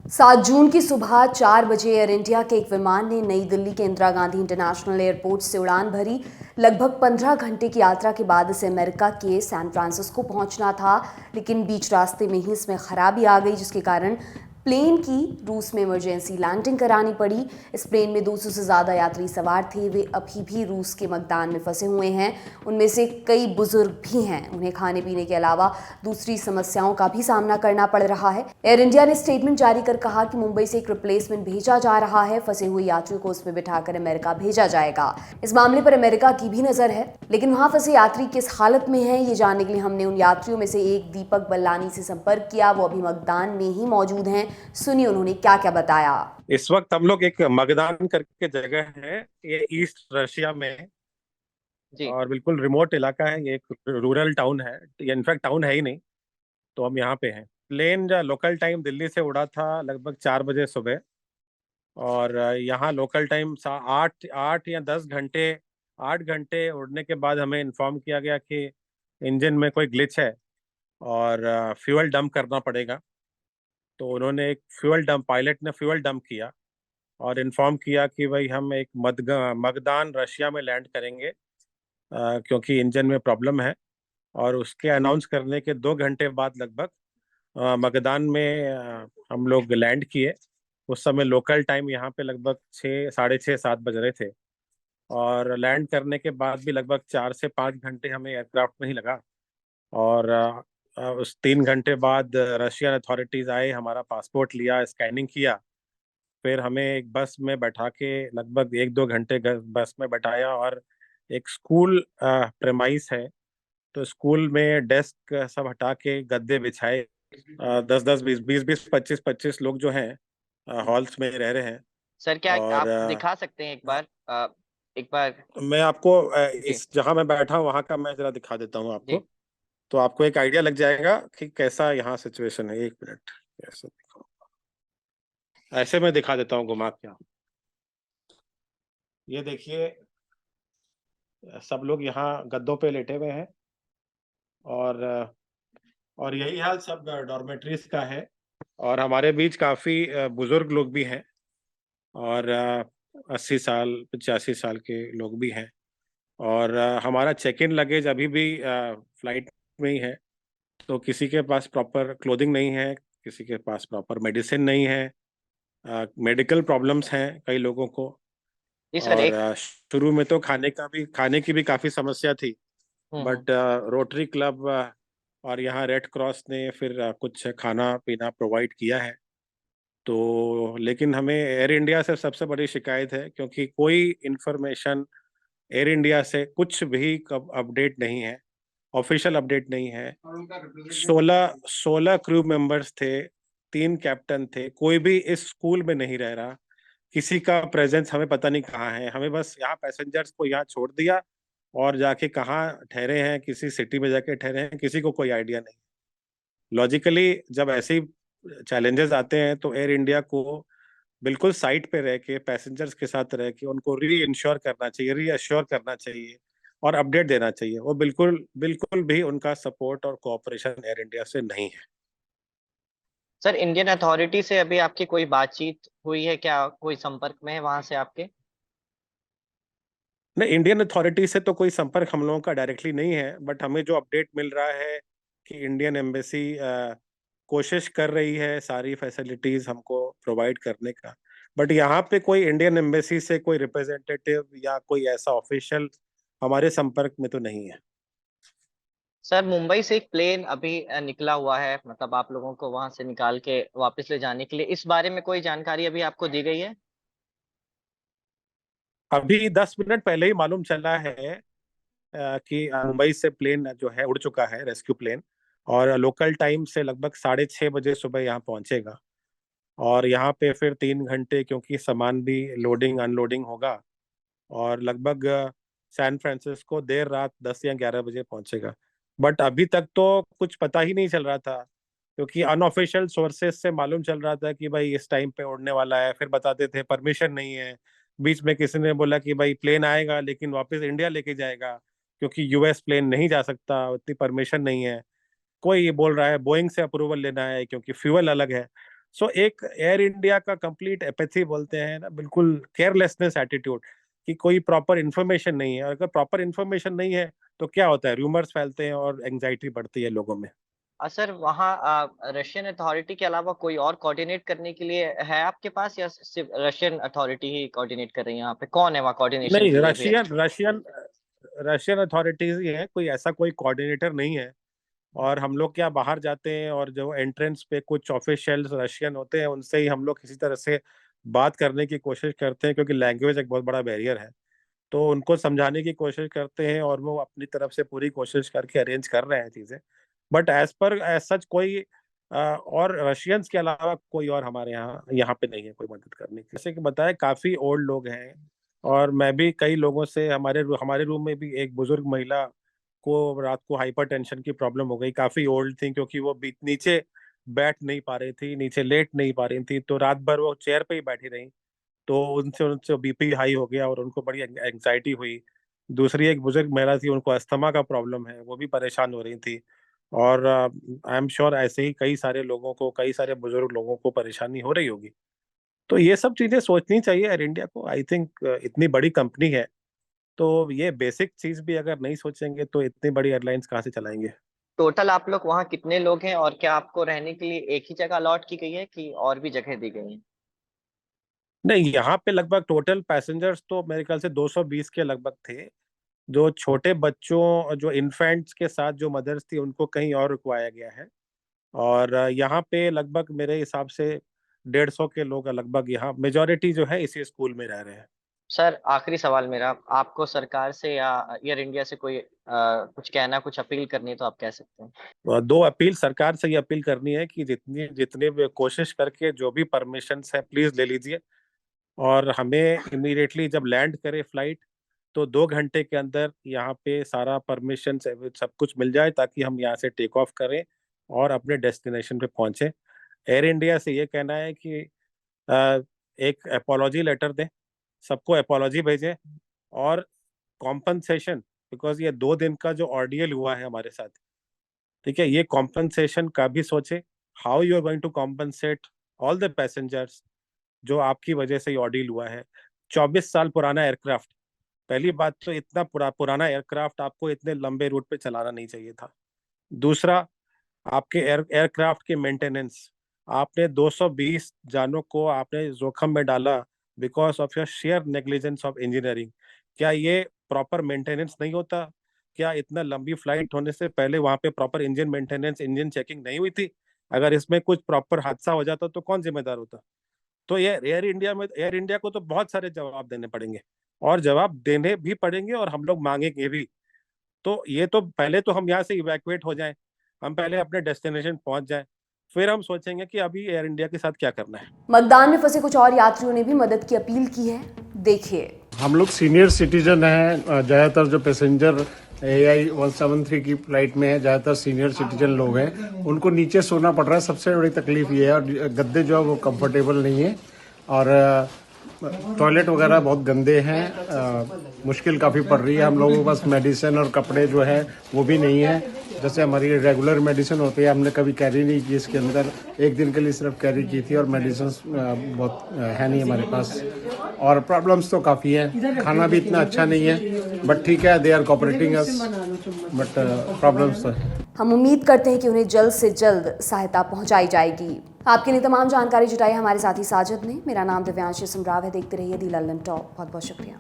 7 जून की सुबह 4 बजे एयर इंडिया के एक विमान ने नई दिल्ली के इंदिरा गांधी इंटरनेशनल एयरपोर्ट से उड़ान भरी। लगभग 15 घंटे की यात्रा के बाद इसे अमेरिका के सैन फ्रांसिस्को पहुंचना था, लेकिन बीच रास्ते में ही इसमें खराबी आ गई, जिसके कारण प्लेन की रूस में इमरजेंसी लैंडिंग करानी पड़ी। इस प्लेन में 200 से ज़्यादा यात्री सवार थे। वे अभी भी रूस के मकदान में फंसे हुए हैं। उनमें से कई बुजुर्ग भी हैं। उन्हें खाने पीने के अलावा दूसरी समस्याओं का भी सामना करना पड़ रहा है। एयर इंडिया ने स्टेटमेंट जारी कर कहा कि मुंबई से एक रिप्लेसमेंट भेजा जा रहा है। फंसे हुए यात्रियों को उसमें बिठाकर अमेरिका भेजा जाएगा। इस मामले पर अमेरिका की भी नजर है, लेकिन वहां फंसे यात्री किस हालत में हैं, ये जानने के लिए हमने उन यात्रियों में से एक दीपक बल्लानी से संपर्क किया। वो अभी मकदान में ही मौजूद हैं। सुनिए उन्होंने क्या क्या बताया। इस वक्त हम लोग एक मगदान करके जगह है, ये ईस्ट रशिया में है। जी। और बिल्कुल रिमोट इलाका है, ये एक रूरल टाउन है। ये इनफैक्ट टाउन है ही नहीं। तो हम यहाँ पे हैं। प्लेन जो लोकल टाइम दिल्ली से उड़ा था लगभग 4 बजे सुबह। और यहाँ लोकल टाइम 8 8 या 10 घंटे 8 घंटे उड़ने के बाद हमें इन्फॉर्म किया गया कि इंजन में कोई ग्लिच है और फ्यूल डंप करना पड़ेगा। तो उन्होंने एक फ्यूल डंप, पायलट ने फ्यूल डंप किया और इन्फॉर्म किया कि भाई हम एक मगदान रशिया में लैंड करेंगे, क्योंकि इंजन में प्रॉब्लम है। और उसके अनाउंस करने के 2 घंटे बाद लगभग मगदान में हम लोग लैंड किए। उस समय लोकल टाइम यहाँ पे लगभग 6, साढ़े 6, 7 बज रहे थे। और लैंड करने के बाद भी लगभग 4 से 5 घंटे हमें एयरक्राफ्ट में ही लगा। और उस 3 घंटे बाद रशियन अथॉरिटीज आए, हमारा पासपोर्ट लिया, स्कैनिंग किया। फिर हमें एक बस में बैठा के लगभग 1 2 घंटे बस में बैठाया। और एक स्कूल प्रेमाइस है, तो स्कूल में डेस्क सब हटा के गद्दे बिछाए। 10 10 20 20 25 25 लोग जो हैं हॉल्स में रह रहे हैं। सर, क्या और आप दिखा सकते हैं एक बार? मैं आपको जी। इस जहाँ मैं बैठा हूँ वहाँ का मैं जरा दिखा देता हूँ जी। आपको। तो आपको एक आइडिया लग जाएगा कि कैसा यहाँ सिचुएशन है। 1 मिनट, ऐसे दिखाओ। ऐसे मैं दिखा देता हूँ घुमा के। ये देखिए, सब लोग यहाँ गद्दों पे लेटे हुए हैं। और और यही हाल सब डॉर्मेट्रीज का है। और हमारे बीच काफी बुजुर्ग लोग भी हैं। और 80 साल 85 साल के लोग भी हैं। और हमारा चेक इन लगेज अभी भी फ्लाइट में ही है। तो किसी के पास प्रॉपर क्लोथिंग नहीं है, किसी के पास प्रॉपर मेडिसिन नहीं है। मेडिकल प्रॉब्लम्स हैं कई लोगों को। जी सर, और एक। शुरू में तो खाने की भी काफ़ी समस्या थी। हम्म। बट रोटरी क्लब और यहाँ रेड क्रॉस ने फिर कुछ खाना पीना प्रोवाइड किया है। तो लेकिन हमें एयर इंडिया से सबसे बड़ी शिकायत है, क्योंकि कोई इंफॉर्मेशन एयर इंडिया से कुछ भी कब अपडेट नहीं है, ऑफिशियल अपडेट नहीं है। 16 क्रू मेंबर्स थे, 3 कैप्टन थे, कोई भी इस स्कूल में नहीं रह रहा। किसी का प्रेजेंस हमें पता नहीं कहाँ है। हमें बस यहाँ पैसेंजर्स को यहाँ छोड़ दिया और जाके कहाँ ठहरे हैं, किसी सिटी में जाके ठहरे हैं, किसी को कोई आइडिया नहीं। लॉजिकली जब ऐसे चैलेंजेस आते हैं तो एयर इंडिया को बिल्कुल साइट पे रह के पैसेंजर्स के साथ रह के उनको री इंश्योर करना चाहिए, री अश्योर करना चाहिए और अपडेट देना चाहिए। वो बिल्कुल बिल्कुल भी उनका सपोर्ट और कोऑपरेशन एयर इंडिया से नहीं है। सर, इंडियन अथॉरिटी से अभी आपकी कोई बातचीत हुई है क्या? कोई संपर्क में है वहां से आपके? नहीं, इंडियन अथॉरिटी से तो कोई संपर्क हम लोगों का डायरेक्टली नहीं है। बट हमें जो अपडेट मिल रहा है कि इंडियन एम्बेसी कोशिश कर रही है सारी फैसिलिटीज हमको प्रोवाइड करने का। बट यहाँ पे कोई इंडियन एम्बेसी से कोई रिप्रेजेंटेटिव या कोई ऐसा ऑफिशियल हमारे संपर्क में तो नहीं है। सर, मुंबई से एक प्लेन अभी निकला हुआ है, मतलब आप लोगों को वहां से निकाल के वापस ले जाने के लिए। इस बारे में कोई जानकारी अभी आपको दी गई है? अभी 10 मिनट पहले ही मालूम चला है कि मुंबई से प्लेन जो है उड़ चुका है, रेस्क्यू प्लेन। और लोकल टाइम से लगभग 6:30 बजे सुबह यहाँ पहुंचेगा। और यहाँ पे फिर 3 घंटे, क्योंकि सामान भी लोडिंग अनलोडिंग होगा। और लगभग सैन फ्रांसिस्को देर रात 10 या 11 बजे पहुंचेगा। बट अभी तक तो कुछ पता ही नहीं चल रहा था, क्योंकि अनऑफिशियल सोर्सेज से मालूम चल रहा था कि भाई इस टाइम पे उड़ने वाला है। फिर बताते थे परमिशन नहीं है। बीच में किसी ने बोला कि भाई प्लेन आएगा लेकिन वापस इंडिया लेके जाएगा, क्योंकि यूएस प्लेन नहीं जा सकता, उतनी परमिशन नहीं है। कोई ये बोल रहा है बोइंग से अप्रूवल लेना है क्योंकि फ्यूल अलग है। सो एक एयर इंडिया का कंप्लीट एपैथी बोलते हैं ना, बिल्कुल केयरलेसनेस एटीट्यूड कि कोई प्रॉपर इन्फॉर्मेशन नहीं है। अगर प्रॉपर इन्फॉर्मेशन नहीं है तो क्या होता है, रूमर्स फैलते हैं और एंग्जाइटी बढ़ती है लोगों में। सर वहाँ रशियन अथॉरिटी के अलावा कोई और कोऑर्डिनेट करने के लिए है आपके पास, या सिर्फ रशियन अथॉरिटी ही कोऑर्डिनेट कर रही है यहाँ पे? कौन है वहाँ कोऑर्डिनेशन नहीं, के लिए भी? रशियन रशियन रशियन अथॉरिटीज ही है, कोई ऐसा कोई कोऑर्डिनेटर नहीं है। और हम लोग क्या बाहर जाते हैं और जो एंट्रेंस पे कुछ ऑफिशियल्स रशियन होते हैं उनसे ही हम लोग किसी तरह से बात करने की कोशिश करते हैं, क्योंकि लैंग्वेज एक बहुत बड़ा बैरियर है। तो उनको समझाने की कोशिश करते हैं और वो अपनी तरफ से पूरी कोशिश करके अरेंज कर रहे हैं चीज़ें। But as per as such कोई और रशियंस के अलावा कोई और हमारे यहाँ यहाँ पे नहीं है कोई मदद करने की। जैसे कि बताया, काफ़ी ओल्ड लोग हैं और मैं भी कई लोगों से, हमारे रूम में भी एक बुजुर्ग महिला को रात को हाइपरटेंशन की प्रॉब्लम हो गई। काफ़ी ओल्ड थी, क्योंकि वो नीचे बैठ नहीं पा रही थी, नीचे लेट नहीं पा रही थी, तो रात भर वो चेयर पे ही बैठी रहीं। तो उनसे उनसे बीपी हाई हो गया और उनको बड़ी एंग्जाइटी हुई। दूसरी एक बुजुर्ग महिला थी, उनको अस्थमा का प्रॉब्लम है, वो भी परेशान हो रही थी। और आई एम श्योर ऐसे ही कई सारे लोगों को, कई सारे बुजुर्ग लोगों को परेशानी हो रही होगी। तो ये सब चीज़ें सोचनी चाहिए एयर इंडिया को। आई थिंक इतनी बड़ी कंपनी है, तो ये बेसिक चीज़ भी अगर नहीं सोचेंगे तो इतनी बड़ी एयरलाइंस कहाँ से चलाएँगे? टोटल आप लोग वहाँ कितने लोग हैं, और क्या आपको रहने के लिए एक ही जगह अलॉट की गई है कि और भी जगह दी गई हैं? नहीं, यहाँ पे लगभग टोटल पैसेंजर्स तो मेरे ख्याल से 220 के लगभग थे। जो छोटे बच्चों, जो इन्फेंट्स के साथ जो मदर्स थी, उनको कहीं और रुकवाया गया है। और यहाँ पे लगभग मेरे हिसाब से 150 के लोग लगभग, यहाँ मेजॉरिटी जो है इसी स्कूल में रह रहे हैं। सर आखिरी सवाल मेरा, आपको सरकार से या एयर इंडिया से कोई कुछ कहना, कुछ अपील करनी है तो आप कह सकते हैं। दो अपील सरकार से ये अपील करनी है कि जितनी जितने भी कोशिश करके जो भी परमिशंस है प्लीज ले लीजिए, और हमें इमीडिएटली जब लैंड करे फ्लाइट तो 2 घंटे के अंदर यहाँ पे सारा परमिशन सब कुछ मिल जाए, ताकि हम यहाँ से टेक ऑफ करें और अपने डेस्टिनेशन पे पहुंचे। एयर इंडिया से ये कहना है कि एक अपोलॉजी लेटर दें, सबको अपोलॉजी भेजें, और कॉम्पनसेशन, बिकॉज ये 2 दिन का जो ऑर्डियल हुआ है हमारे साथ, ठीक है, ये कॉम्पनसेशन का भी सोचे। How you are going to compensate all the passengers जो आपकी वजह से ये ऑर्डियल हुआ है। 24 साल पुराना एयरक्राफ्ट, पहली बात तो इतना पुराना एयरक्राफ्ट आपको इतने लंबे रूट पे चलाना नहीं चाहिए था। दूसरा, आपके एयरक्राफ्ट के मेंटेनेंस, आपने 220 जानों को आपने जोखिम में डाला because of your share negligence of engineering. क्या ये प्रॉपर मेंटेनेंस नहीं होता? क्या इतना लंबी फ्लाइट होने से पहले वहां पे proper engine maintenance, engine checking नहीं हुई थी? अगर इसमें कुछ प्रॉपर हादसा हो जाता तो कौन जिम्मेदार होता? तो ये एयर इंडिया को तो बहुत सारे जवाब देने पड़ेंगे, और जवाब देने भी पड़ेंगे और हम लोग मांगेंगे भी। तो ये तो पहले तो हम यहाँ से इवैक्यूएट हो जाएं, हम पहले अपने डेस्टिनेशन पहुंच जाएं, फिर हम सोचेंगे कि अभी एयर इंडिया के साथ क्या करना है। मतदान में फंसे कुछ और यात्रियों ने भी मदद की अपील की है, देखिए। हम लोग सीनियर सिटीजन हैं, ज़्यादातर जो पैसेंजर AI 173 की फ्लाइट में है, ज़्यादातर सीनियर सिटीजन लोग हैं, उनको नीचे सोना पड़ रहा है। सबसे बड़ी तकलीफ ये है, और गद्दे जो है वो कंफर्टेबल नहीं है, और टॉयलेट वगैरह बहुत गंदे हैं। मुश्किल काफ़ी पड़ रही है। हम लोगों के पास मेडिसिन और कपड़े जो है वो भी नहीं है। जैसे हमारी रेगुलर मेडिसिन होती है, हमने कभी कैरी नहीं की इसके अंदर, एक दिन के लिए सिर्फ कैरी की थी, और मेडिसिन बहुत है नहीं हमारे पास। और प्रॉब्लम्स तो काफ़ी हैं, खाना भी इतना अच्छा नहीं है, बट ठीक है, they are cooperating us, but problems तो है। हम उम्मीद करते हैं कि उन्हें जल्द से जल्द सहायता पहुंचाई जाएगी। आपके लिए तमाम जानकारी जुटाई हमारे साथी साजिद ने। मेरा नाम दिव्यांशी सुमराव है। देखते रहिए दी लल्लन टॉप। बहुत बहुत शुक्रिया।